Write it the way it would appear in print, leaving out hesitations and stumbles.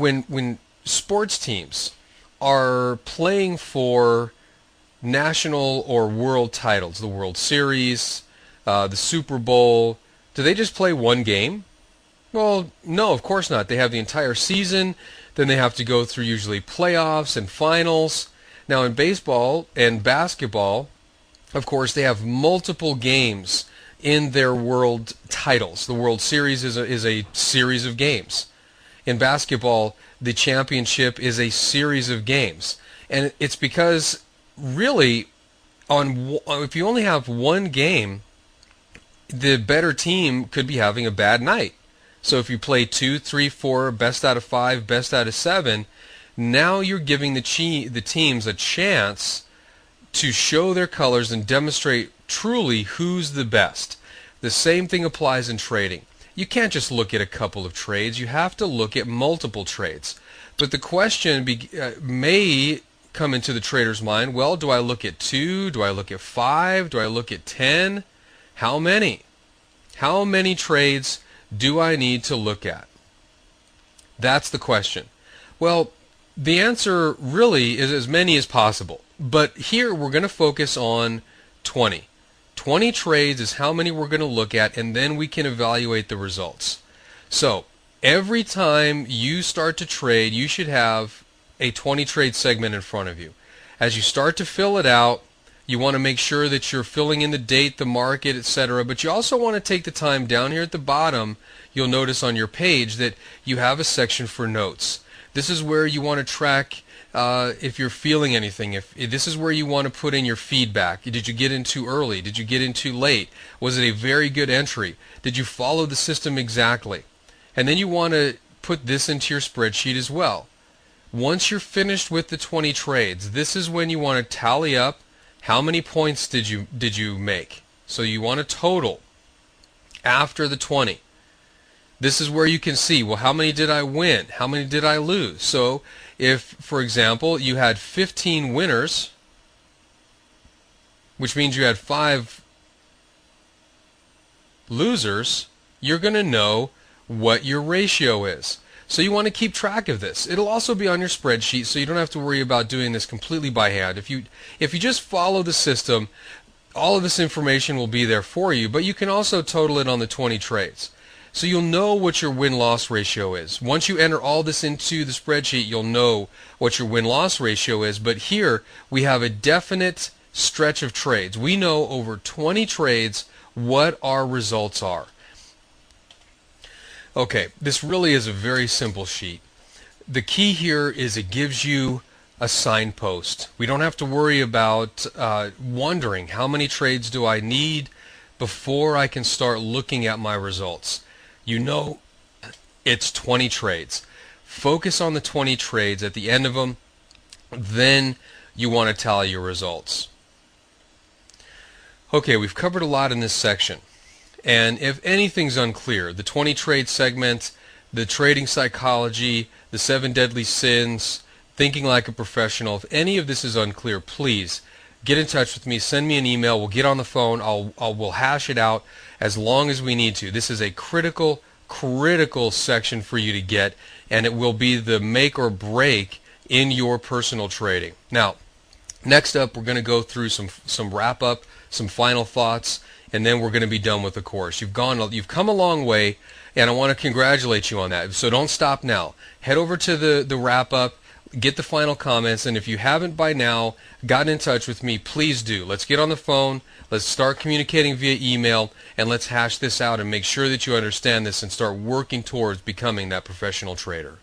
when sports teams are playing for national or world titles, the World Series, the Super Bowl, do they just play one game? Well, no, of course not. They have the entire season, then they have to go through usually playoffs and finals. Now in baseball and basketball, of course, they have multiple games in their world titles. The World Series is a series of games. In basketball, the championship is a series of games. And it's because, really, if you only have one game, the better team could be having a bad night. So if you play 2, 3, 4, best out of 5, best out of 7, now you're giving the teams a chance to show their colors and demonstrate truly who's the best. The same thing applies in trading. You can't just look at a couple of trades. You have to look at multiple trades. But the question may come into the trader's mind, well, do I look at 2? Do I look at 5? Do I look at 10? How many? How many trades do I need to look at? That's the question. Well, the answer really is as many as possible. But here we're going to focus on 20. 20 trades is how many we're going to look at, and then we can evaluate the results. So every time you start to trade, you should have a 20 trade segment in front of you. As you start to fill it out, you want to make sure that you're filling in the date, the market, etc. But you also want to take the time down here at the bottom. You'll notice on your page that you have a section for notes. This is where you want to track if you're feeling anything. If this is where you want to put in your feedback. Did you get in too early? Did you get in too late? Was it a very good entry? Did you follow the system exactly? And then you want to put this into your spreadsheet as well. Once you're finished with the 20 trades, this is when you want to tally up how many points did you make. So you want to total after the 20. This is where you can see, well, how many did I win? How many did I lose? So if, for example, you had 15 winners, which means you had 5 losers, you're going to know what your ratio is. So you want to keep track of this. It'll also be on your spreadsheet, so you don't have to worry about doing this completely by hand. If you just follow the system, all of this information will be there for you, but you can also total it on the 20 trades. So you'll know what your win-loss ratio is. Once you enter all this into the spreadsheet, you'll know what your win-loss ratio is. But here we have a definite stretch of trades. We know over 20 trades what our results are. Okay, this really is a very simple sheet. The key here is it gives you a signpost. We don't have to worry about wondering how many trades do I need before I can start looking at my results. You know it's 20 trades. Focus on the 20 trades at the end of them, then you want to tally your results. Okay, we've covered a lot in this section. And if anything's unclear, the 20 trade segment, the trading psychology, the 7 deadly sins, thinking like a professional, if any of this is unclear, please get in touch with me, send me an email, we'll get on the phone, we'll hash it out as long as we need to. This is a critical section for you to get, and it will be the make or break in your personal trading. Now, next up we're going to go through some wrap up, some final thoughts, and then we're going to be done with the course. You've come a long way, and I want to congratulate you on that. So don't stop now. Head over to the wrap up, get the final comments, and if you haven't by now gotten in touch with me, please do. Let's get on the phone, let's start communicating via email, and let's hash this out and make sure that you understand this and start working towards becoming that professional trader.